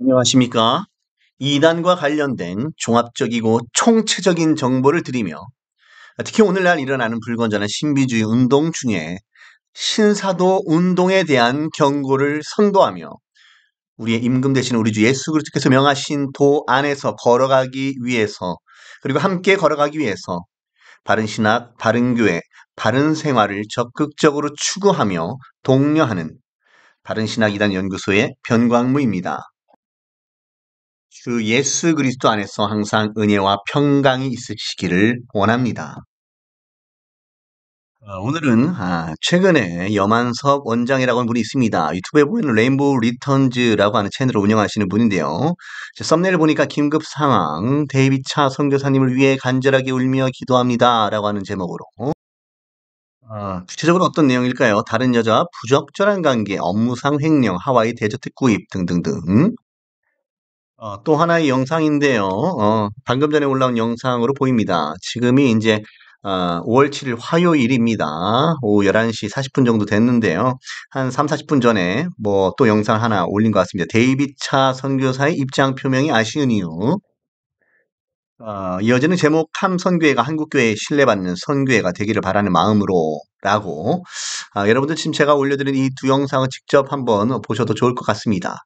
안녕하십니까? 이단과 관련된 종합적이고 총체적인 정보를 드리며 특히 오늘날 일어나는 불건전한 신비주의 운동 중에 신사도 운동에 대한 경고를 선도하며 우리의 임금 되시는 우리 주 예수 그리스도께서 명하신 도 안에서 걸어가기 위해서 그리고 함께 걸어가기 위해서 바른 신학, 바른 교회, 바른 생활을 적극적으로 추구하며 독려하는 바른 신학 이단 연구소의 변광무입니다. 주 예수 그리스도 안에서 항상 은혜와 평강이 있으시기를 원합니다. 오늘은 최근에 염한섭 원장이라고 하는 분이 있습니다. 유튜브에 보이는 레인보우 리턴즈라고 하는 채널을 운영하시는 분인데요. 썸네일 보니까 긴급 상황, 데이빗 차 선교사님을 위해 간절하게 울며 기도합니다. 라고 하는 제목으로. 구체적으로 어떤 내용일까요? 다른 여자와 부적절한 관계, 업무상 횡령, 하와이 대저택 구입 등등등. 또 하나의 영상인데요. 방금 전에 올라온 영상으로 보입니다. 지금이 이제 5월 7일 화요일입니다. 오후 11시 40분 정도 됐는데요. 한 3, 40분 전에 뭐 또 영상 하나 올린 것 같습니다. 데이빗 차 선교사의 입장 표명이 아쉬운 이유. 이어지는 제목 탐 선교회가 한국교회에 신뢰받는 선교회가 되기를 바라는 마음으로 라고 여러분들 지금 제가 올려드린 이 두 영상을 직접 한번 보셔도 좋을 것 같습니다.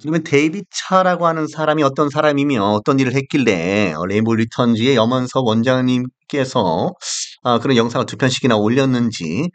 그러면 데이빗 차라고 하는 사람이 어떤 사람이며 어떤 일을 했길래 레인보우 리턴즈의 염원석 원장님께서 그런 영상을 두 편씩이나 올렸는지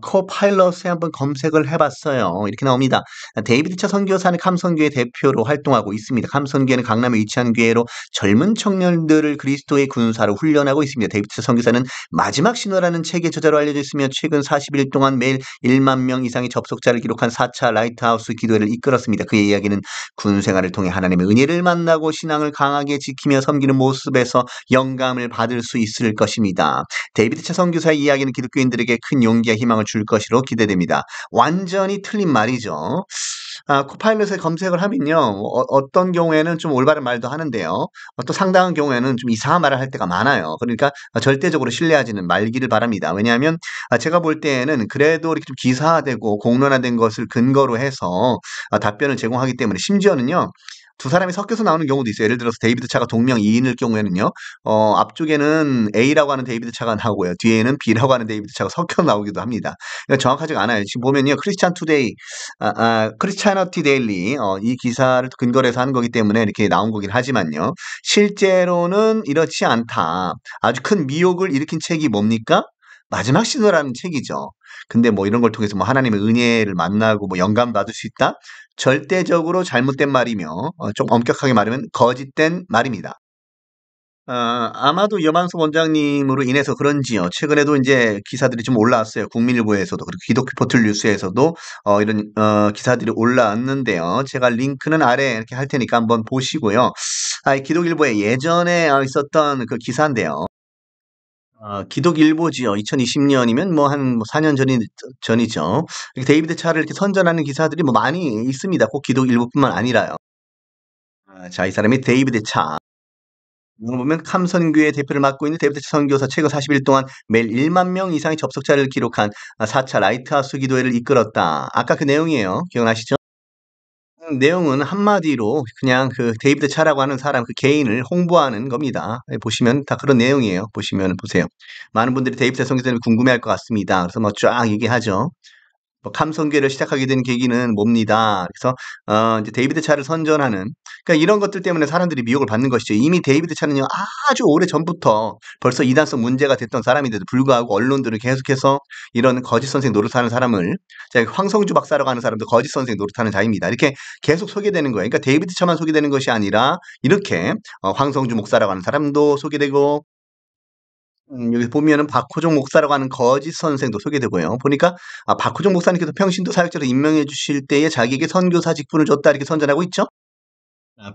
코파일럿에 한번 검색을 해봤어요. 이렇게 나옵니다. 데이비드 차 선교사는 감선교회 대표로 활동하고 있습니다. 감선교회는 강남에 위치한 교회로 젊은 청년들을 그리스도의 군사로 훈련하고 있습니다. 데이비드 차 선교사는 마지막 신호라는 책의 저자로 알려져 있으며 최근 40일 동안 매일 1만 명 이상의 접속자를 기록한 4차 라이트하우스 기도회를 이끌었습니다. 그의 이야기는 군 생활을 통해 하나님의 은혜를 만나고 신앙을 강하게 지키며 섬기는 모습에서 영감을 받을 수 있을 것입니다. 데이비드 차 선교사의 이야기는 기독교인들에게 큰 용기와 희망을 줄 것으로 기대됩니다. 완전히 틀린 말이죠. 코파일럿에 검색을 하면요. 어떤 경우에는 좀 올바른 말도 하는데요. 또 상당한 경우에는 좀 이상한 말을 할 때가 많아요. 그러니까 절대적으로 신뢰하지는 말기를 바랍니다. 왜냐하면 제가 볼 때에는 그래도 이렇게 좀 기사화되고 공론화된 것을 근거로 해서 답변을 제공하기 때문에 심지어는요. 두 사람이 섞여서 나오는 경우도 있어요. 예를 들어서 데이비드 차가 동명이인일 경우에는요. 앞쪽에는 A라고 하는 데이비드 차가 나오고요. 뒤에는 B라고 하는 데이비드 차가 섞여 나오기도 합니다. 그러니까 정확하지가 않아요. 지금 보면요. 크리스찬 투데이, 크리스찬어티 데일리 이 기사를 근거로 해서 하는 거기 때문에 이렇게 나온 거긴 하지만요. 실제로는 이렇지 않다. 아주 큰 미혹을 일으킨 책이 뭡니까? 마지막 신호라는 책이죠. 근데 뭐 이런 걸 통해서 뭐 하나님의 은혜를 만나고 뭐 영감 받을 수 있다? 절대적으로 잘못된 말이며 좀 엄격하게 말하면 거짓된 말입니다. 아마도 염한수 원장님으로 인해서 그런지요. 최근에도 이제 기사들이 좀 올라왔어요. 국민일보에서도 그리고 기독교 포털 뉴스에서도 이런 기사들이 올라왔는데요. 제가 링크는 아래에 이렇게 할 테니까 한번 보시고요. 이 기독일보에 예전에 있었던 그 기사인데요. 기독일보지요. 2020년이면 뭐 한 4년 전이죠. 이렇게 데이비드 차를 이렇게 선전하는 기사들이 뭐 많이 있습니다. 꼭 기독일보뿐만 아니라요. 자, 이 사람이 데이비드 차. 이걸 보면 캄선교회 대표를 맡고 있는 데이비드 차 선교사 최근 40일 동안 매일 1만 명 이상의 접속자를 기록한 4차 라이트하우스 기도회를 이끌었다. 아까 그 내용이에요. 기억나시죠? 내용은 한마디로 그냥 그 데이비드 차라고 하는 사람 그 개인을 홍보하는 겁니다. 보시면 다 그런 내용이에요. 보시면 보세요. 많은 분들이 데이비드 선교사님이 궁금해할 것 같습니다. 그래서 뭐 쫙 얘기하죠. 뭐 감선교회를 시작하게 된 계기는 뭡니다. 그래서 이제 데이비드 차를 선전하는 그러니까 이런 것들 때문에 사람들이 미혹을 받는 것이죠. 이미 데이비드 차는요 아주 오래 전부터 벌써 이단성 문제가 됐던 사람인데도 불구하고 언론들은 계속해서 이런 거짓 선생 노릇하는 사람을 자, 황성주 박사라고 하는 사람도 거짓 선생 노릇하는 자입니다. 이렇게 계속 소개되는 거예요. 그러니까 데이비드 차만 소개되는 것이 아니라 이렇게 황성주 목사라고 하는 사람도 소개되고 여기 보면은 박호종 목사라고 하는 거짓 선생도 소개되고요. 보니까 박호종 목사님께서 평신도 사역자로 임명해 주실 때에 자기에게 선교사 직분을 줬다 이렇게 선전하고 있죠.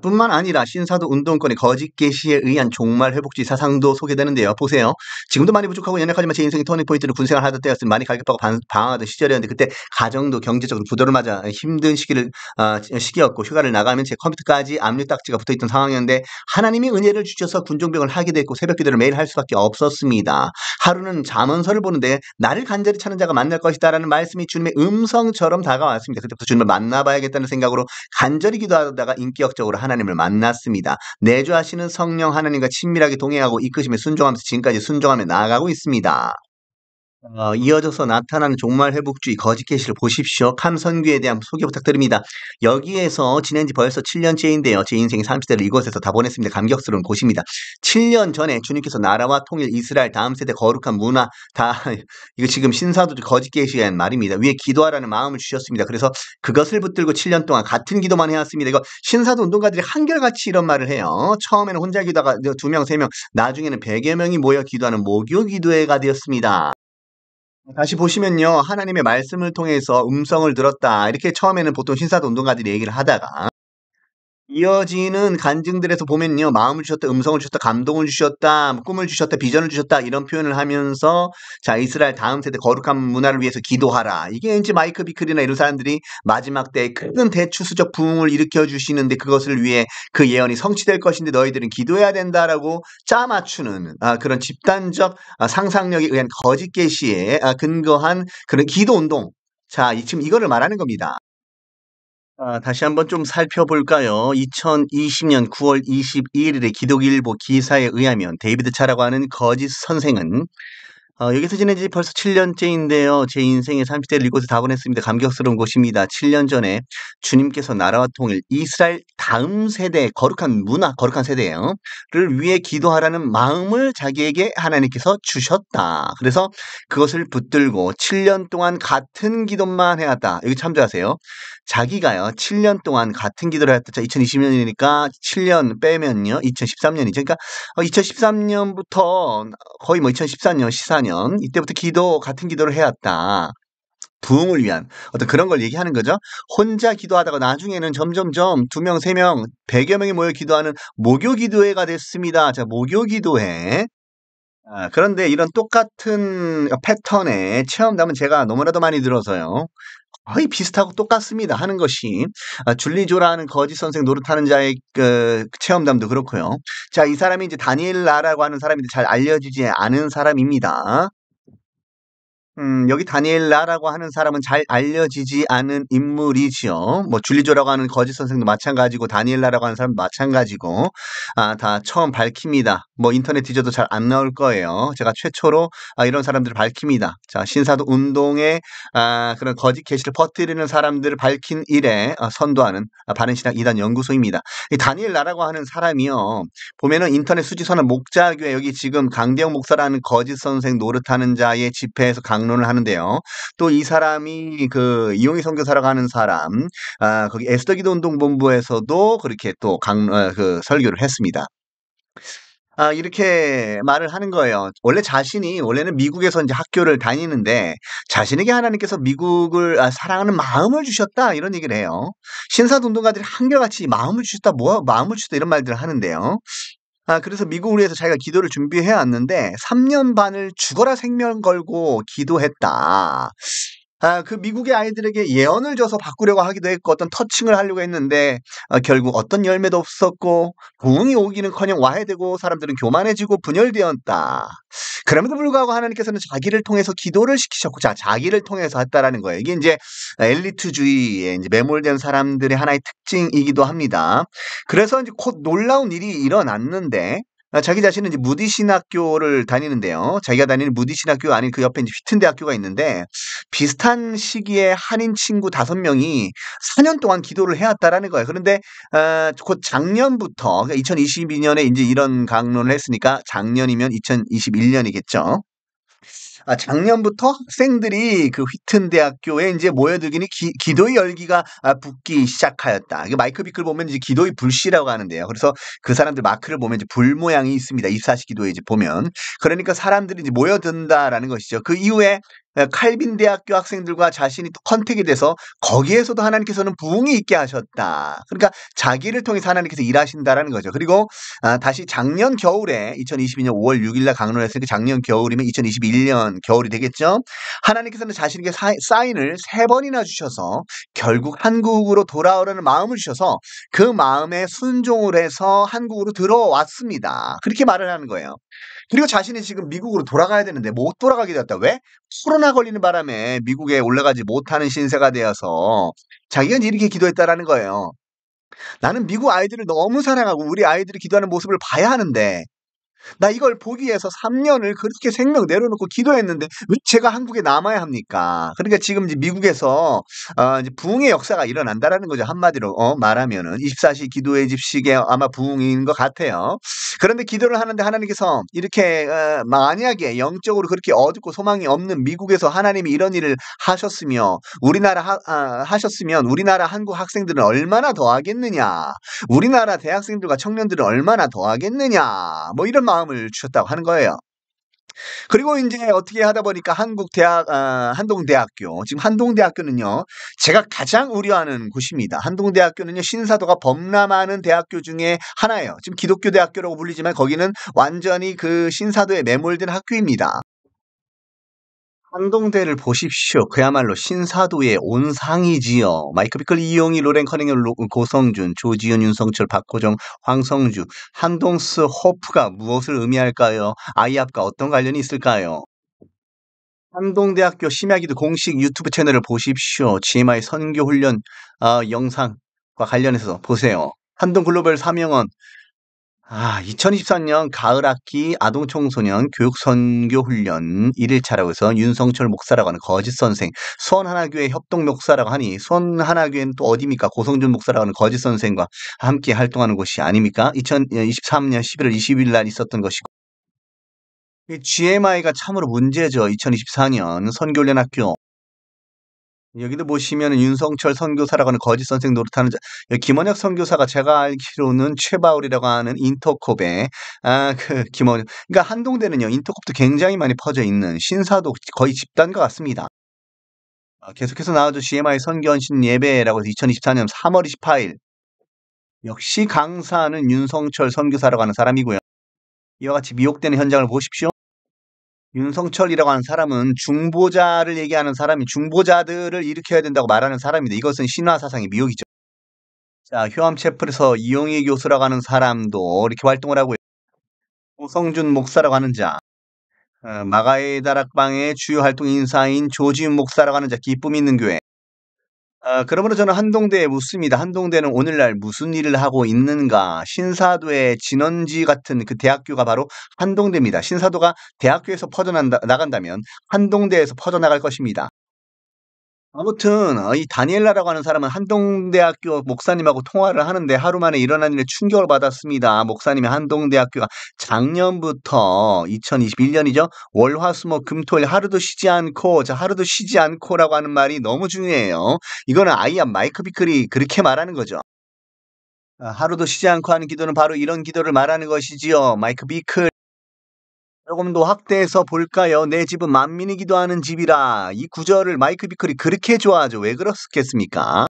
뿐만 아니라 신사도 운동권의 거짓 게시에 의한 종말 회복주의 사상도 소개되는데요. 보세요. 지금도 많이 부족하고 연약하지만 제 인생의 터닝포인트는 군생활 하던 때였으니 많이 갈급하고 방황하던 시절이었는데 그때 가정도 경제적으로 부도를 맞아 힘든 시기였고 휴가를 나가면 제 컴퓨터까지 압류 딱지가 붙어있던 상황이었는데 하나님이 은혜를 주셔서 군종병을 하게 됐고 새벽 기도를 매일 할 수밖에 없었습니다. 하루는 잠언서를 보는데 나를 간절히 찾는 자가 만날 것이다라는 말씀이 주님의 음성처럼 다가왔습니다. 그때부터 주님을 만나봐야겠다는 생각으로 간절히 기도하다가 인격적으로 하나님을 만났습니다. 내주하시는 성령 하나님과 친밀하게 동행하고 이끄심에 순종하면서 지금까지 순종하며 나아가고 있습니다. 이어져서 나타나는 종말 회복주의 거짓 계시를 보십시오. 캄 선교에 대한 소개 부탁드립니다. 여기에서 지낸 지 벌써 7년째인데요. 제 인생의 30대를 이곳에서 다 보냈습니다. 감격스러운 곳입니다. 7년 전에 주님께서 나라와 통일, 이스라엘 다음 세대 거룩한 문화 다 이거 지금 신사도 거짓 계시에 대한 말입니다. 위에 기도하라는 마음을 주셨습니다. 그래서 그것을 붙들고 7년 동안 같은 기도만 해왔습니다. 이거 신사도 운동가들이 한결같이 이런 말을 해요. 처음에는 혼자 기도하다가 2명, 3명, 나중에는 100여 명이 모여 기도하는 모교 기도회가 되었습니다. 다시 보시면요. 하나님의 말씀을 통해서 음성을 들었다. 이렇게 처음에는 보통 신사도 운동가들이 얘기를 하다가 이어지는 간증들에서 보면요. 마음을 주셨다, 음성을 주셨다, 감동을 주셨다, 꿈을 주셨다, 비전을 주셨다 이런 표현을 하면서 자 이스라엘 다음 세대 거룩한 문화를 위해서 기도하라. 이게 이제 마이크 비클이나 이런 사람들이 마지막 때에 큰 대추수적 부흥을 일으켜 주시는데 그것을 위해 그 예언이 성취될 것인데 너희들은 기도해야 된다라고 짜맞추는 그런 집단적 상상력에 의한 거짓 계시에 근거한 그런 기도 운동. 자, 지금 이거를 말하는 겁니다. 다시 한번 좀 살펴볼까요? 2020년 9월 22일에 기독일보 기사에 의하면 데이비드 차라고 하는 거짓 선생은 여기서 지낸 지 벌써 7년째인데요. 제 인생의 30대를 이곳에 다 보냈습니다. 감격스러운 곳입니다. 7년 전에 주님께서 나라와 통일, 이스라엘 다음 세대, 거룩한 문화, 거룩한 세대예요. 를 위해 기도하라는 마음을 자기에게 하나님께서 주셨다. 그래서 그것을 붙들고 7년 동안 같은 기도만 해왔다. 여기 참조하세요. 자기가요, 7년 동안 같은 기도를 했다. 자, 2020년이니까 7년 빼면요, 2013년이죠. 그러니까 2013년부터 거의 뭐 2014년, 14년 이때부터 같은 기도를 해왔다. 부흥을 위한 어떤 그런 걸 얘기하는 거죠. 혼자 기도하다가 나중에는 점점점 2명, 3명, 100여 명이 모여 기도하는 모교 기도회가 됐습니다. 자, 모교 기도회. 그런데 이런 똑같은 패턴의 체험담은 제가 너무나도 많이 들어서요. 거의 비슷하고 똑같습니다. 하는 것이 줄리조라는 거짓 선생 노릇하는 자의 그 체험담도 그렇고요. 자, 이 사람이 이제 다니엘라라고 하는 사람인데 잘 알려지지 않은 사람입니다. 여기 다니엘라라고 하는 사람은 잘 알려지지 않은 인물이지요. 뭐 줄리조라고 하는 거짓 선생도 마찬가지고 다니엘라라고 하는 사람도 마찬가지고 다 처음 밝힙니다. 뭐 인터넷 뒤져도 잘 안 나올 거예요. 제가 최초로 이런 사람들을 밝힙니다. 자, 신사도 운동에 그런 거짓 계시를 퍼뜨리는 사람들을 밝힌 이래 선도하는 바른신학 이단 연구소입니다. 이 다니엘라라고 하는 사람이요. 보면은 인터넷 수지선언 목자교회 여기 지금 강대영 목사라는 거짓 선생 노릇하는 자의 집회에서 강론을 하는데요. 또 이 사람이 그 이용희 선교사라고 하는 사람, 거기 에스더 기도 운동 본부에서도 그렇게 또 그 설교를 했습니다. 이렇게 말을 하는 거예요. 원래는 미국에서 이제 학교를 다니는데 자신에게 하나님께서 미국을 사랑하는 마음을 주셨다 이런 얘기를 해요. 신사도 운동가들이 한결같이 마음을 주셨다, 마음을 주셨다 이런 말들을 하는데요. 그래서 미국을 위해서 자기가 기도를 준비해 왔는데 3년 반을 죽어라 생명 걸고 기도했다. 그 미국의 아이들에게 예언을 줘서 바꾸려고 하기도 했고 어떤 터칭을 하려고 했는데 결국 어떤 열매도 없었고 부흥이 오기는커녕 와해되고 사람들은 교만해지고 분열되었다. 그럼에도 불구하고 하나님께서는 자기를 통해서 기도를 시키셨고 자기를 통해서 했다라는 거예요. 이게 이제 엘리트주의에 이제 매몰된 사람들의 하나의 특징이기도 합니다. 그래서 이제 곧 놀라운 일이 일어났는데 자기 자신은 이제 무디 신학교를 다니는데요. 자기가 다니는 무디 신학교가 아닌 그 옆에 이제 휘튼 대학교가 있는데 비슷한 시기에 한인 친구 5명이 4년 동안 기도를 해왔다라는 거예요. 그런데 곧 작년부터 그러니까 2022년에 이제 이런 강론을 했으니까 작년이면 2021년이겠죠. 작년부터 학생들이 그 휘튼 대학교에 이제 모여들기니 기도의 열기가 붙기 시작하였다. 이게 마이크 비클 보면 이제 기도의 불씨라고 하는데요. 그래서 그 사람들 마크를 보면 이제 불 모양이 있습니다. 24시 기도에 이제 보면. 그러니까 사람들이 이제 모여든다라는 것이죠. 그 이후에 칼빈 대학교 학생들과 자신이 또 컨택이 돼서 거기에서도 하나님께서는 부흥이 있게 하셨다. 그러니까 자기를 통해서 하나님께서 일하신다라는 거죠. 그리고 다시 작년 겨울에 2022년 5월 6일 날 강론했으니까 작년 겨울이면 2021년 겨울이 되겠죠. 하나님께서는 자신에게 사인을 3번이나 주셔서 결국 한국으로 돌아오려는 마음을 주셔서 그 마음에 순종을 해서 한국으로 들어왔습니다. 그렇게 말을 하는 거예요. 그리고 자신이 지금 미국으로 돌아가야 되는데 못 돌아가게 됐다. 왜? 코로나 걸리는 바람에 미국에 올라가지 못하는 신세가 되어서 자기가 이제 이렇게 기도했다라는 거예요. 나는 미국 아이들을 너무 사랑하고 우리 아이들이 기도하는 모습을 봐야 하는데 나 이걸 보기 위해서 3년을 그렇게 생명 내려놓고 기도했는데 왜 제가 한국에 남아야 합니까? 그러니까 지금 이제 미국에서 이제 부흥의 역사가 일어난다라는 거죠. 한마디로 말하면은 24시 기도의 집식에 아마 부흥인 것 같아요. 그런데 기도를 하는데 하나님께서 이렇게 만약에 영적으로 그렇게 어둡고 소망이 없는 미국에서 하나님이 이런 일을 하셨으며 하셨으면 우리나라 한국 학생들은 얼마나 더 하겠느냐? 우리나라 대학생들과 청년들은 얼마나 더 하겠느냐? 뭐 이런 마음을 주셨다고 하는 거예요. 그리고 인제 어떻게 하다 보니까 한동대학교 지금 한동대학교는요. 제가 가장 우려하는 곳입니다. 한동대학교는요. 신사도가 범람하는 대학교 중에 하나예요. 지금 기독교 대학교라고 불리지만 거기는 완전히 그 신사도에 매몰된 학교입니다. 한동대를 보십시오. 그야말로 신사도의 온상이지요. 마이크 비클, 이용희, 로렌 커닝엄, 고성준, 조지현, 윤성철, 박호정, 황성주, 한동스, 호프가 무엇을 의미할까요? 아이합과 어떤 관련이 있을까요? 한동대학교 심야기도 공식 유튜브 채널을 보십시오. GMI 선교훈련 영상과 관련해서 보세요. 한동글로벌 사명원 2024년 가을 학기 아동청소년 교육선교훈련 1일차라고 해서 윤성철 목사라고 하는 거짓 선생, 수원하나교회 협동 목사라고 하니 수원하나교회는 또 어디입니까? 고성준 목사라고 하는 거짓 선생과 함께 활동하는 곳이 아닙니까? 2023년 11월 20일 날 있었던 것이고 이 GMI가 참으로 문제죠. 2024년 선교훈련 학교 여기도 보시면은 윤성철 선교사라고 하는 거짓 선생 노릇하는 김원혁 선교사가 제가 알기로는 최바울이라고 하는 인터콥에 김원혁 그러니까 한동대는요. 인터콥도 굉장히 많이 퍼져 있는 신사도 거의 집단과 같습니다. 계속해서 나와줘 GMI 선교헌신 예배라고 해서 2024년 3월 28일 역시 강사는 윤성철 선교사라고 하는 사람이고요. 이와 같이 미혹되는 현장을 보십시오. 윤성철이라고 하는 사람은 중보자를 얘기하는 사람이 중보자들을 일으켜야 된다고 말하는 사람입니다. 이것은 신화 사상의 미혹이죠. 자, 효암채플에서 이용희 교수라고 하는 사람도 이렇게 활동을 하고요. 오성준 목사라고 하는 자, 마가의 다락방의 주요 활동 인사인 조지훈 목사라고 하는 자, 기쁨 있는 교회. 그러므로 저는 한동대에 묻습니다. 한동대는 오늘날 무슨 일을 하고 있는가? 신사도의 진원지 같은 그 대학교가 바로 한동대입니다. 신사도가 대학교에서 나간다면 한동대에서 퍼져나갈 것입니다. 아무튼 이 다니엘라라고 하는 사람은 한동대학교 목사님하고 통화를 하는데 하루 만에 일어난 일에 충격을 받았습니다. 목사님이 한동대학교가 작년부터 2021년이죠. 월, 화, 수, 목, 금, 토일 하루도 쉬지 않고 하루도 쉬지 않고라고 하는 말이 너무 중요해요. 이거는 아이야 마이크 비클이 그렇게 말하는 거죠. 하루도 쉬지 않고 하는 기도는 바로 이런 기도를 말하는 것이지요. 마이크 비클. 조금 더 확대해서 볼까요? 내 집은 만민이 기도하는 집이라. 이 구절을 마이크 비클이 그렇게 좋아하죠. 왜 그렇겠습니까?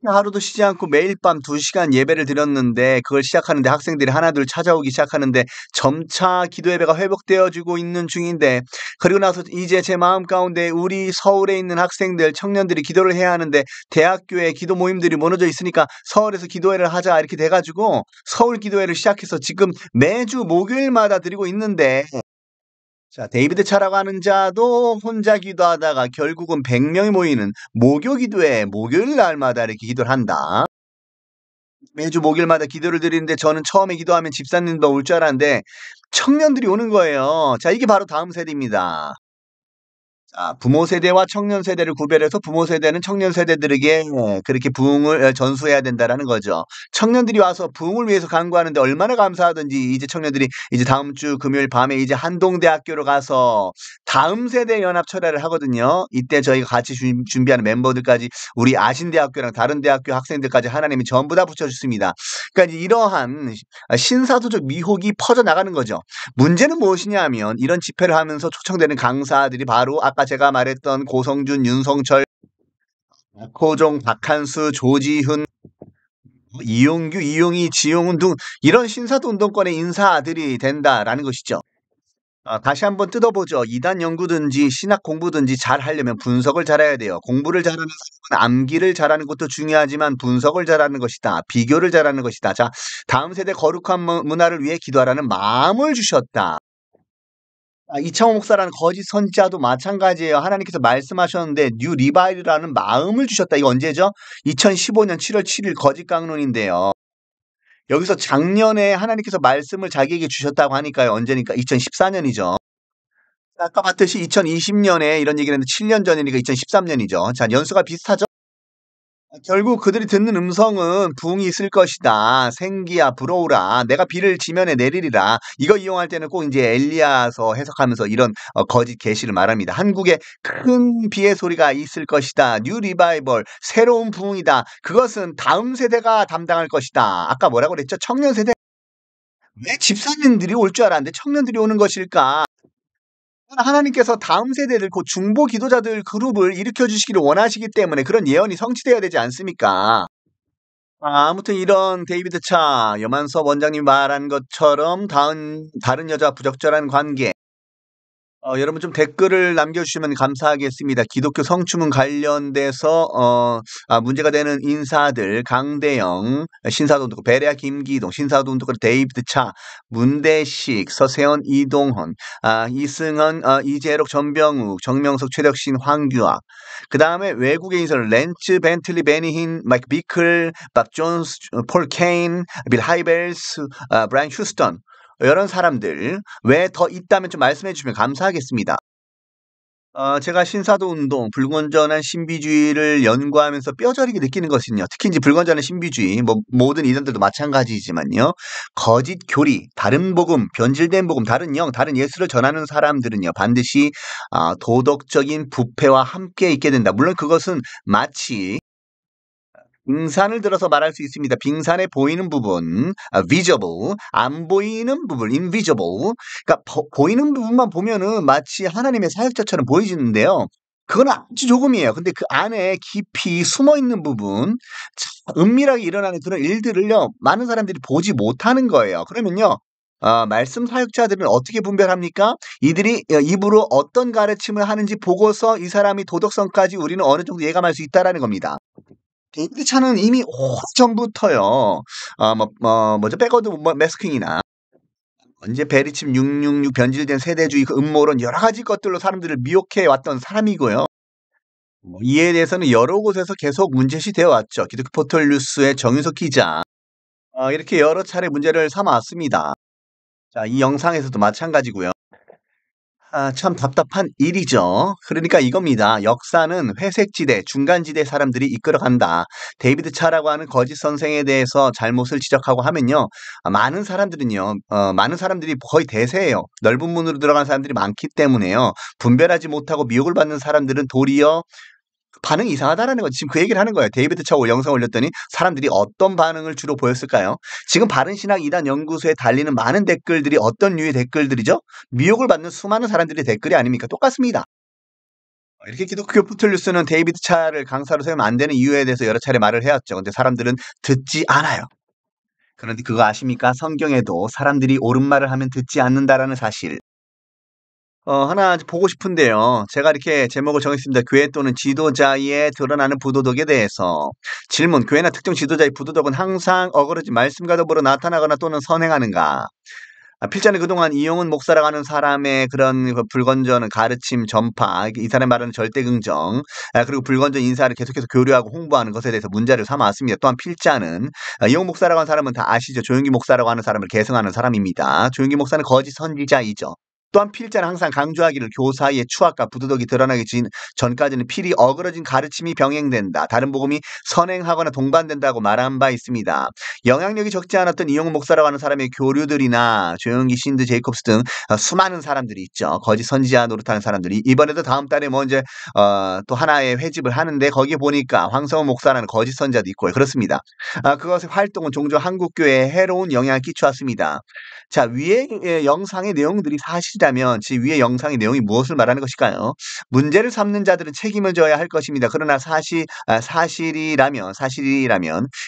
하루도 쉬지 않고 매일 밤 2시간 예배를 드렸는데 그걸 시작하는데 학생들이 하나둘 찾아오기 시작하는데 점차 기도 예배가 회복되어지고 있는 중인데 그리고 나서 이제 제 마음 가운데 우리 서울에 있는 학생들 청년들이 기도를 해야 하는데 대학교에 기도 모임들이 무너져 있으니까 서울에서 기도회를 하자 이렇게 돼가지고 서울 기도회를 시작해서 지금 매주 목요일마다 드리고 있는데 자, 데이비드 차라고 하는 자도 혼자 기도하다가 결국은 100명이 모이는 목요 기도회 목요일 날마다 이렇게 기도를 한다. 매주 목요일마다 기도를 드리는데 저는 처음에 기도하면 집사님도 올 줄 알았는데 청년들이 오는 거예요. 자, 이게 바로 다음 세대입니다. 부모 세대와 청년 세대를 구별해서 부모 세대는 청년 세대들에게 그렇게 부흥을 전수해야 된다라는 거죠. 청년들이 와서 부흥을 위해서 간구하는데 얼마나 감사하든지 이제 청년들이 이제 다음 주 금요일 밤에 이제 한동대학교로 가서 다음 세대 연합 철회를 하거든요. 이때 저희가 같이 준비하는 멤버들까지 우리 아신대학교랑 다른 대학교 학생들까지 하나님이 전부 다 붙여주습니다. 그러니까 이러한 신사도적 미혹이 퍼져나가는 거죠. 문제는 무엇이냐 하면 이런 집회를 하면서 초청되는 강사들이 바로 아까 제가 말했던 고성준, 윤성철, 박호종, 박한수, 조지훈, 이용규, 이용희, 지용훈 등 이런 신사도 운동권의 인사들이 된다라는 것이죠. 다시 한번 뜯어보죠. 이단 연구든지 신학 공부든지 잘 하려면 분석을 잘해야 돼요. 공부를 잘하는 사람은 암기를 잘하는 것도 중요하지만 분석을 잘하는 것이다. 비교를 잘하는 것이다. 자, 다음 세대 거룩한 문화를 위해 기도하라는 마음을 주셨다. 이창호 목사라는 거짓 선지자도 마찬가지예요. 하나님께서 말씀하셨는데 뉴 리바이라는 마음을 주셨다. 이거 언제죠? 2015년 7월 7일 거짓 강론인데요. 여기서 작년에 하나님께서 말씀을 자기에게 주셨다고 하니까요. 언제니까? 2014년이죠. 아까 봤듯이 2020년에 이런 얘기를 했는데 7년 전이니까 2013년이죠. 자, 연수가 비슷하죠? 결국 그들이 듣는 음성은 부흥이 있을 것이다. 생기야 불어오라. 내가 비를 지면에 내리리라. 이거 이용할 때는 꼭 이제 엘리야서 해석하면서 이런 거짓 계시를 말합니다. 한국에 큰 비의 소리가 있을 것이다. 뉴 리바이벌, 새로운 부흥이다. 그것은 다음 세대가 담당할 것이다. 아까 뭐라고 그랬죠? 청년 세대. 왜 집사님들이 올 줄 알았는데 청년들이 오는 것일까? 하나님께서 다음 세대들 곧 중보 기도자들 그룹을 일으켜 주시기를 원하시기 때문에 그런 예언이 성취되어야 되지 않습니까? 아무튼 이런 데이비드 차 여만섭 원장님이 말한 것처럼 다른 여자 부적절한 관계 여러분 좀 댓글을 남겨주시면 감사하겠습니다. 기독교 성추문 관련돼서 문제가 되는 인사들 강대영, 신사동독 베레아 김기동, 신사동독 데이비드 차, 문대식, 서세원 이동헌, 이승헌, 이재록 전병욱, 정명석 최덕신 황규학 그 다음에 외국의 인사를 렌츠 벤틀리 베니힌 마이크 비클 박 존스 폴 케인 빌 하이벨스 브라이언 휴스턴 이런 사람들 왜 더 있다면 좀 말씀해 주시면 감사하겠습니다. 제가 신사도 운동, 불건전한 신비주의를 연구하면서 뼈저리게 느끼는 것은요. 특히 이제 불건전한 신비주의, 뭐 모든 이단들도 마찬가지지만요. 거짓 교리, 다른 복음, 변질된 복음, 다른 영, 다른 예수를 전하는 사람들은요. 반드시 도덕적인 부패와 함께 있게 된다. 물론 그것은 마치 빙산을 들어서 말할 수 있습니다. 빙산에 보이는 부분, visible, 안 보이는 부분, invisible. 그러니까 보이는 부분만 보면은 마치 하나님의 사역자처럼 보이지는데요. 그건 아주 조금이에요. 근데 그 안에 깊이 숨어 있는 부분, 은밀하게 일어나는 그런 일들을요, 많은 사람들이 보지 못하는 거예요. 그러면요, 말씀 사역자들은 어떻게 분별합니까? 이들이 입으로 어떤 가르침을 하는지 보고서 이 사람이 도덕성까지 우리는 어느 정도 예감할 수 있다라는 겁니다. 데이비드 차는 이미 오래전부터요. 뭐죠? 백워드 매스킹이나 언제 베리칩 666 변질된 세대주의 그 음모론 여러 가지 것들로 사람들을 미혹해 왔던 사람이고요. 이에 대해서는 여러 곳에서 계속 문제시되어 왔죠. 기독교 포털 뉴스의 정윤석 기자 이렇게 여러 차례 문제를 삼아왔습니다. 자, 이 영상에서도 마찬가지고요. 참 답답한 일이죠. 그러니까 이겁니다. 역사는 회색지대, 중간지대 사람들이 이끌어간다. 데이비드 차라고 하는 거짓 선생에 대해서 잘못을 지적하고 하면요. 많은 사람들이 거의 대세예요. 넓은 문으로 들어간 사람들이 많기 때문에요. 분별하지 못하고 미혹을 받는 사람들은 도리어 반응이 이상하다라는 거 지금 그 얘기를 하는 거예요. 데이비드 차 영상 올렸더니 사람들이 어떤 반응을 주로 보였을까요? 지금 바른신학 이단 연구소에 달리는 많은 댓글들이 어떤 류의 댓글들이죠? 미혹을 받는 수많은 사람들의 댓글이 아닙니까? 똑같습니다. 이렇게 기독교 포털뉴스는 데이비드 차를 강사로 세우면 안 되는 이유에 대해서 여러 차례 말을 해왔죠. 근데 사람들은 듣지 않아요. 그런데 그거 아십니까? 성경에도 사람들이 옳은 말을 하면 듣지 않는다라는 사실. 하나 보고 싶은데요. 제가 이렇게 제목을 정했습니다. 교회 또는 지도자의 드러나는 부도덕에 대해서. 질문, 교회나 특정 지도자의 부도덕은 항상 어그러진 말씀과 더불어 나타나거나 또는 선행하는가? 필자는 그동안 이용훈 목사라고 하는 사람의 그런 불건전 가르침 전파, 이 사람 말하는 절대긍정, 그리고 불건전 인사를 계속해서 교류하고 홍보하는 것에 대해서 문제를 삼아왔습니다. 또한 필자는 이용훈 목사라고 하는 사람은 다 아시죠? 조용기 목사라고 하는 사람을 계승하는 사람입니다. 조용기 목사는 거짓 선지자이죠. 또한 필자는 항상 강조하기를 교사의 추악과 부도덕이 드러나기 전까지는 필히 어그러진 가르침이 병행된다. 다른 복음이 선행하거나 동반된다고 말한 바 있습니다. 영향력이 적지 않았던 이용호 목사라고 하는 사람의 교류들이나 조영기, 신드, 제이콥스 등 수많은 사람들이 있죠. 거짓 선지자 노릇하는 사람들이 이번에도 다음 달에 뭐 이제 또 하나의 회집을 하는데 거기에 보니까 황성호 목사라는 거짓 선지자도 있고요. 그렇습니다. 그것의 활동은 종종 한국교회에 해로운 영향을 끼쳐왔습니다. 자, 위의 영상의 내용들이 사실이라면 위의 영상의 내용이 무엇을 말하는 것일까요? 문제를 삼는 자들은 책임을 져야 할 것입니다. 그러나 사실이라면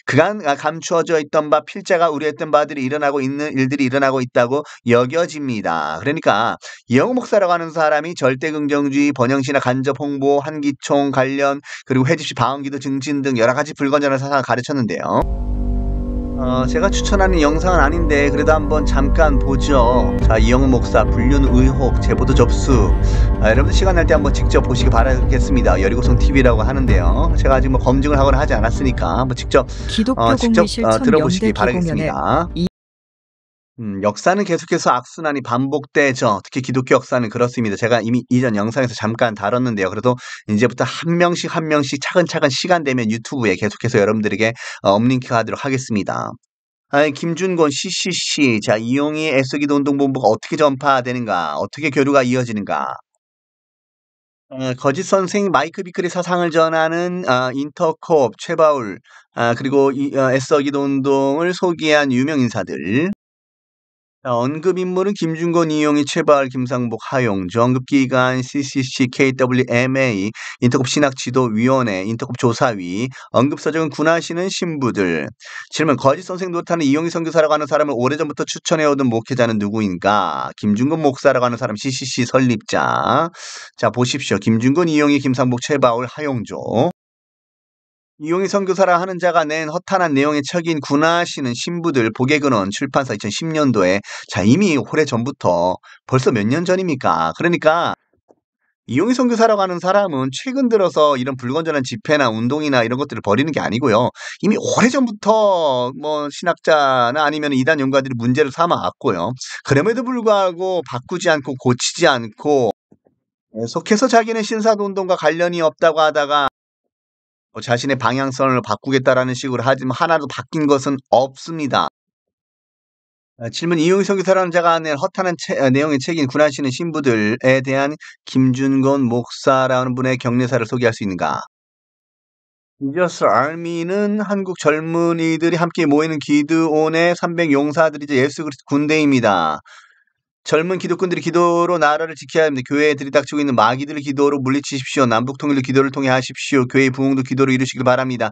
그간 감추어져 있던 바 필자가 우려했던 바들이 일어나고 있는 일들이 일어나고 있다고 여겨집니다. 그러니까 이영호 목사라고 하는 사람이 절대긍정주의, 번영신화, 간접 홍보, 한기총 관련 그리고 회집시 방언기도 증진 등 여러 가지 불건전한 사상을 가르쳤는데요. 제가 추천하는 영상은 아닌데 그래도 한번 잠깐 보죠. 자, 이영호 목사 불륜 의혹 제보도 접수. 여러분들 시간 날 때 한번 직접 보시기 바라겠습니다. 여리고성 TV라고 하는데요. 제가 아직 뭐 검증을 하거나 하지 않았으니까 한번 직접 들어보시기 바라겠습니다. 역사는 계속해서 악순환이 반복되죠. 특히 기독교 역사는 그렇습니다. 제가 이미 이전 영상에서 잠깐 다뤘는데요. 그래도 이제부터 한 명씩 차근차근 시간 되면 유튜브에 계속해서 여러분들에게 업링크하도록 하겠습니다. 김준곤 CCC. 자, 이용희 애쓰기도 운동본부가 어떻게 전파되는가? 어떻게 교류가 이어지는가? 거짓 선생 마이크 비클의 사상을 전하는 인터콥 최바울 그리고 애써기도 운동을 소개한 유명 인사들. 언급 인물은 김준건, 이용희, 최바을, 김상복, 하용주, 언급기관 CCC, KWMA, 인터콥 신학지도위원회, 인터콥 조사위, 언급서적은 군하시는 신부들. 질문, 거짓 선생 노릇하는 이용희 선교사라고 하는 사람을 오래전부터 추천해오던 목회자는 누구인가? 김준건 목사라고 하는 사람 CCC 설립자. 자, 보십시오. 김준건, 이용희, 김상복, 최바울, 하용조. 이용희 선교사라 하는 자가 낸 허탄한 내용의 책인 군하시는 신부들 복의 근원 출판사 2010년도에 자 이미 오래전부터 벌써 몇 년 전입니까? 그러니까 이용희 선교사라고 하는 사람은 최근 들어서 이런 불건전한 집회나 운동이나 이런 것들을 벌이는 게 아니고요. 이미 오래전부터 뭐 신학자나 아니면 이단 연구가들이 문제를 삼아왔고요. 그럼에도 불구하고 바꾸지 않고 고치지 않고 계속해서 자기는 신사도 운동과 관련이 없다고 하다가 자신의 방향성을 바꾸겠다라는 식으로 하지만 하나도 바뀐 것은 없습니다. 질문, 이용희 선교사라는 자가 낸 허탄한 내용의 책인 군하시는 신부들에 대한 김준건 목사라는 분의 격려사를 소개할 수 있는가? 지저스 아미는 한국 젊은이들이 함께 모이는 기드온의 300 용사들이죠. 예수 그리스도 군대입니다. 젊은 기독군들이 기도로 나라를 지켜야 합니다. 교회에 들이닥치고 있는 마귀들을 기도로 물리치십시오. 남북통일도 기도를 통해 하십시오. 교회의 부흥도 기도로 이루시길 바랍니다.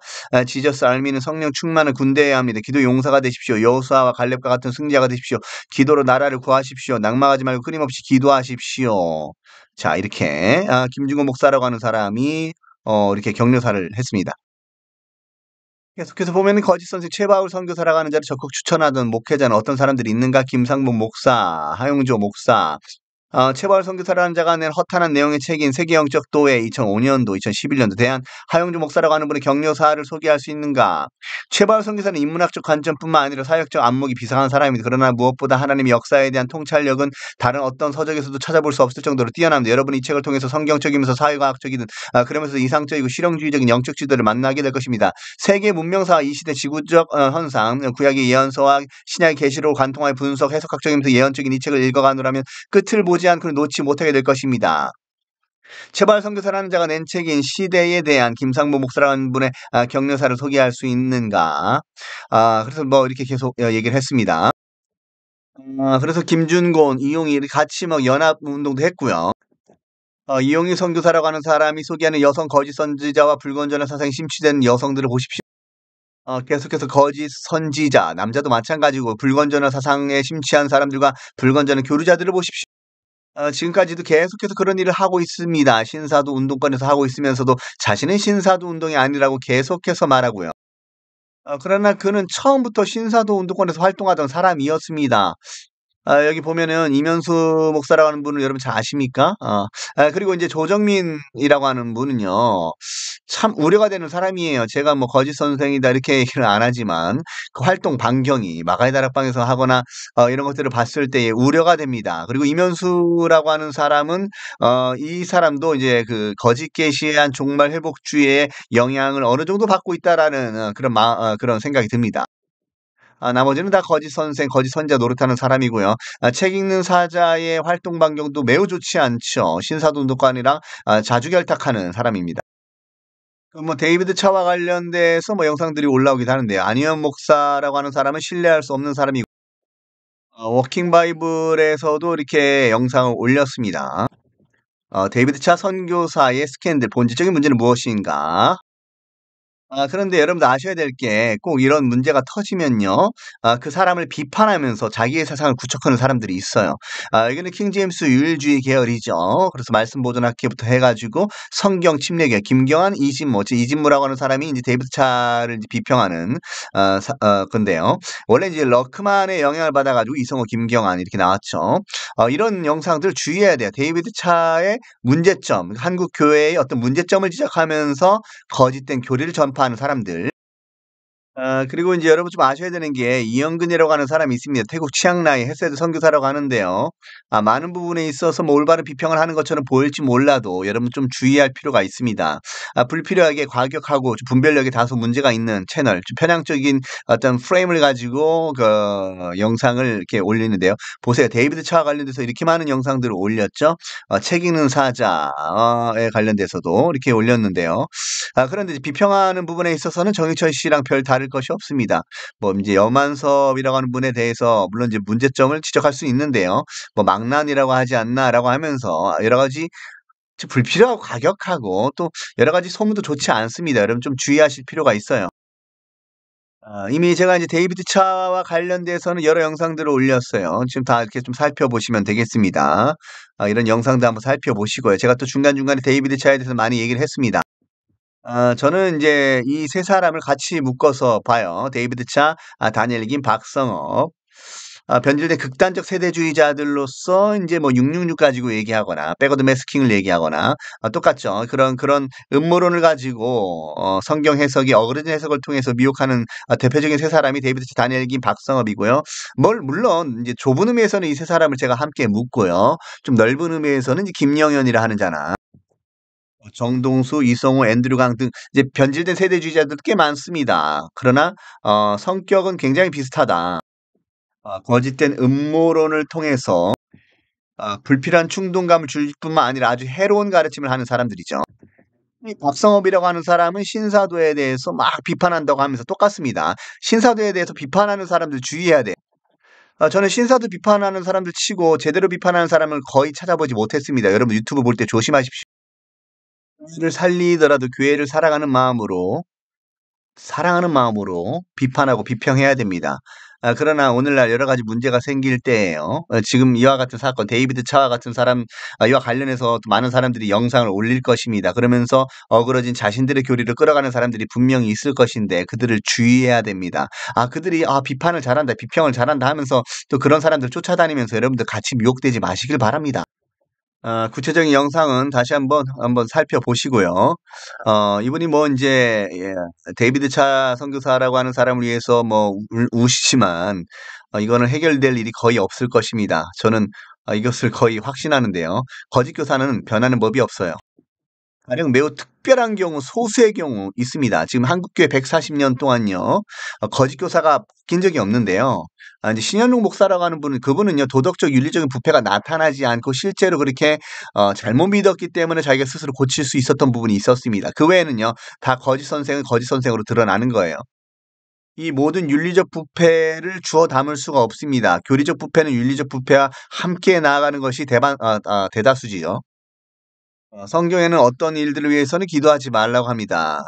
지저스 알미는 성령 충만을 군대해야 합니다. 기도 용사가 되십시오. 여호수아와 갈렙과 같은 승자가 되십시오. 기도로 나라를 구하십시오. 낙망하지 말고 끊임없이 기도하십시오. 자, 이렇게 김준건 목사라고 하는 사람이 이렇게 격려사를 했습니다. 계속해서 보면은 거짓 선생 최바울 선교사라고 하는 자를 적극 추천하던 목회자는 어떤 사람들이 있는가? 김상복 목사, 하용조 목사, 최바울 선교사라는 자가 낸 허탄한 내용의 책인 세계영적 도회 2005년도, 2011년도 대한 하용주 목사라고 하는 분의 격려사를 소개할 수 있는가? 최바울 선교사는 인문학적 관점뿐만 아니라 사역적 안목이 비상한 사람입니다. 그러나 무엇보다 하나님의 역사에 대한 통찰력은 다른 어떤 서적에서도 찾아볼 수 없을 정도로 뛰어납니다. 여러분이 이 책을 통해서 성경적이면서 사회과학적이든 그러면서 이상적이고 실용주의적인 영적 지도를 만나게 될 것입니다. 세계 문명사와 이 시대 지구적 현상, 구약의 예언서와 신약의 계시로 관통하여 분석, 해석학적이면서 예언적인 이 책을 읽어가노라면 끝을 보지 않고는 놓지 못하게 될 것입니다. 최바울 선교사라는 자가 낸 책인 시대에 대한 김상복 목사라는 분의 격려사를 소개할 수 있는가? 그래서 뭐 이렇게 계속 얘기를 했습니다. 그래서 김준곤, 이용희 같이 뭐 연합 운동도 했고요. 이용희 선교사라고 하는 사람이 소개하는 여성 거짓 선지자와 불건전한 사상에 심취된 여성들을 보십시오. 계속해서 거짓 선지자, 남자도 마찬가지고 불건전한 사상에 심취한 사람들과 불건전한 교류자들을 보십시오. 지금까지도 계속해서 그런 일을 하고 있습니다. 신사도 운동권에서 하고 있으면서도 자신은 신사도 운동이 아니라고 계속해서 말하고요. 그러나 그는 처음부터 신사도 운동권에서 활동하던 사람이었습니다. 여기 보면은 이면수 목사라고 하는 분을 여러분 잘 아십니까? 그리고 이제 조정민이라고 하는 분은요. 참 우려가 되는 사람이에요. 제가 뭐 거짓 선생이다 이렇게 얘기를 안 하지만 그 활동 반경이 마가의 다락방에서 하거나 이런 것들을 봤을 때에 우려가 됩니다. 그리고 이면수라고 하는 사람은 이 사람도 이제 그 거짓 계시한 종말 회복주의의 영향을 어느 정도 받고 있다라는 그런 생각이 듭니다. 나머지는 다 거짓 선생, 거짓 선지자 노릇하는 사람이고요. 책 읽는 사자의 활동 반경도 매우 좋지 않죠. 신사돈독관이랑 자주 결탁하는 사람입니다. 뭐 데이비드 차와 관련돼서 뭐 영상들이 올라오기도 하는데요. 안희연 목사라고 하는 사람은 신뢰할 수 없는 사람이고 워킹 바이블에서도 이렇게 영상을 올렸습니다. 데이비드 차 선교사의 스캔들 본질적인 문제는 무엇인가? 그런데 여러분들 아셔야 될 게 꼭 이런 문제가 터지면요. 그 사람을 비판하면서 자기의 세상을 구축하는 사람들이 있어요. 여기는 킹 제임스 유일주의 계열이죠. 그래서 말씀 보존학회부터 해 가지고 성경 침례계 김경환, 이진모, 이진모라고 하는 사람이 이제 데이비드 차를 이제 비평하는 건데요. 원래 이제 러크만의 영향을 받아 가지고 이성호, 김경환 이렇게 나왔죠. 이런 영상들 주의해야 돼요. 데이비드 차의 문제점, 한국 교회의 어떤 문제점을 지적하면서 거짓된 교리를 전파하는 사람들. 그리고 인제 여러분 좀 아셔야 되는 게 이영근이라고 하는 사람이 있습니다. 태국 치앙라이 헤세드 선교사라고 하는데요. 많은 부분에 있어서 뭐 올바른 비평을 하는 것처럼 보일지 몰라도 여러분 좀 주의할 필요가 있습니다. 불필요하게 과격하고 좀 분별력이 다소 문제가 있는 채널, 좀 편향적인 어떤 프레임을 가지고 영상을 이렇게 올리는데요. 보세요. 데이비드 차와 관련돼서 이렇게 많은 영상들을 올렸죠. 책 읽는 사자에 관련돼서도 이렇게 올렸는데요. 그런데 이제 비평하는 부분에 있어서는 정유철 씨랑 별 다를 것이 없습니다. 뭐 이제 여만섭이라고 하는 분에 대해서 물론 이제 문제점을 지적할 수 있는데요. 뭐 "망난이라고 하지 않나?"라고 하면서 여러 가지 좀 불필요하고 과격하고 또 여러 가지 소문도 좋지 않습니다. 여러분 좀 주의하실 필요가 있어요. 이미 제가 이제 데이비드 차와 관련돼서는 여러 영상들을 올렸어요. 지금 다 이렇게 좀 살펴보시면 되겠습니다. 이런 영상도 한번 살펴보시고요. 제가 또 중간중간에 데이비드 차에 대해서 많이 얘기를 했습니다. 저는 인제 이 세 사람을 같이 묶어서 봐요. 데이비드 차, 다니엘 긴, 박성업. 변질된 극단적 세대주의자들로서 인제 뭐 666 가지고 얘기하거나 백워드 매스킹을 얘기하거나 똑같죠. 그런 음모론을 가지고 성경 해석이 어그러진 해석을 통해서 미혹하는 대표적인 세 사람이 데이비드 차, 다니엘 긴, 박성업이고요. 물론 인제 좁은 의미에서는 이 세 사람을 제가 함께 묶고요. 좀 넓은 의미에서는 이제 김영현이라 하는 자나 정동수, 이성호, 앤드류 강 등 이제 변질된 세대주의자들도 꽤 많습니다. 그러나 성격은 굉장히 비슷하다. 거짓된 음모론을 통해서 불필요한 충동감을 줄 뿐만 아니라 아주 해로운 가르침을 하는 사람들이죠. 이 박성업이라고 하는 사람은 신사도에 대해서 막 비판한다고 하면서 똑같습니다. 신사도에 대해서 비판하는 사람들 주의해야 돼요. 저는 신사도 비판하는 사람들 치고 제대로 비판하는 사람을 거의 찾아보지 못했습니다. 여러분 유튜브 볼 때 조심하십시오. 교회를 살리더라도 교회를 사랑하는 마음으로 비판하고 비평해야 됩니다. 그러나 오늘날 여러 가지 문제가 생길 때에요. 지금 이와 같은 사건, 데이비드 차와 같은 사람, 이와 관련해서 또 많은 사람들이 영상을 올릴 것입니다. 그러면서 어그러진 자신들의 교리를 끌어가는 사람들이 분명히 있을 것인데 그들을 주의해야 됩니다. 그들이 비판을 잘한다, 비평을 잘한다 하면서 또 그런 사람들 쫓아다니면서 여러분들 같이 미혹되지 마시길 바랍니다. 구체적인 영상은 다시 한번 살펴보시고요. 이분이 뭐 인제 데이비드 차 선교사라고 하는 사람을 위해서 뭐 우시지만 이거는 해결될 일이 거의 없을 것입니다. 저는 이것을 거의 확신하는데요. 거짓 교사는 변하는 법이 없어요. 가령 매우 특별한 경우 소수의 경우 있습니다. 지금 한국교회 140년 동안요. 거짓 교사가 바뀐 적이 없는데요. 인제 신현록 목사라고 하는 분은 그분은요 도덕적 윤리적인 부패가 나타나지 않고 실제로 그렇게 잘못 믿었기 때문에 자기가 스스로 고칠 수 있었던 부분이 있었습니다. 그 외에는요 다 거짓 선생은 거짓 선생으로 드러나는 거예요. 이 모든 윤리적 부패를 주워 담을 수가 없습니다. 교리적 부패는 윤리적 부패와 함께 나아가는 것이 대다수지요. 성경에는 어떤 일들을 위해서는 기도하지 말라고 합니다.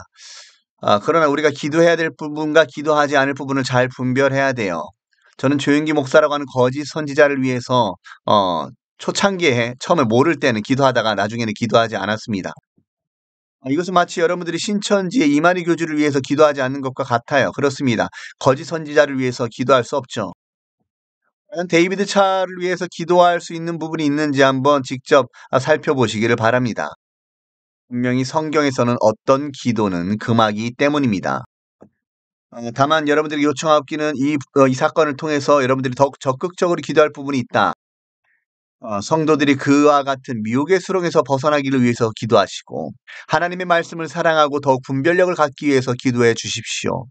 그러나 우리가 기도해야 될 부분과 기도하지 않을 부분을 잘 분별해야 돼요. 저는 조영기 목사라고 하는 거짓 선지자를 위해서 초창기에 처음에 모를 때는 기도하다가 나중에는 기도하지 않았습니다. 이것은 마치 여러분들이 신천지의 이만희 교주를 위해서 기도하지 않는 것과 같아요. 그렇습니다. 거짓 선지자를 위해서 기도할 수 없죠. 과연 데이비드 차를 위해서 기도할 수 있는 부분이 있는지 한번 직접 살펴보시기를 바랍니다. 분명히 성경에서는 어떤 기도는 금하기 때문입니다. 다만 여러분들이 요청하기는 이 사건을 통해서 여러분들이 더욱 적극적으로 기도할 부분이 있다. 성도들이 그와 같은 미혹의 수렁에서 벗어나기를 위해서 기도하시고 하나님의 말씀을 사랑하고 더욱 분별력을 갖기 위해서 기도해 주십시오.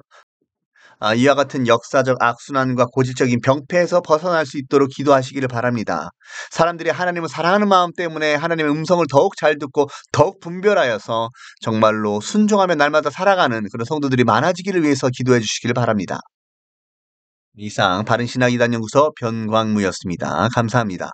이와 같은 역사적 악순환과 고질적인 병폐에서 벗어날 수 있도록 기도하시기를 바랍니다. 사람들이 하나님을 사랑하는 마음 때문에 하나님의 음성을 더욱 잘 듣고 더욱 분별하여서 정말로 순종하며 날마다 살아가는 그런 성도들이 많아지기를 위해서 기도해 주시기를 바랍니다. 이상 바른신학이단연구소 변광무였습니다. 감사합니다.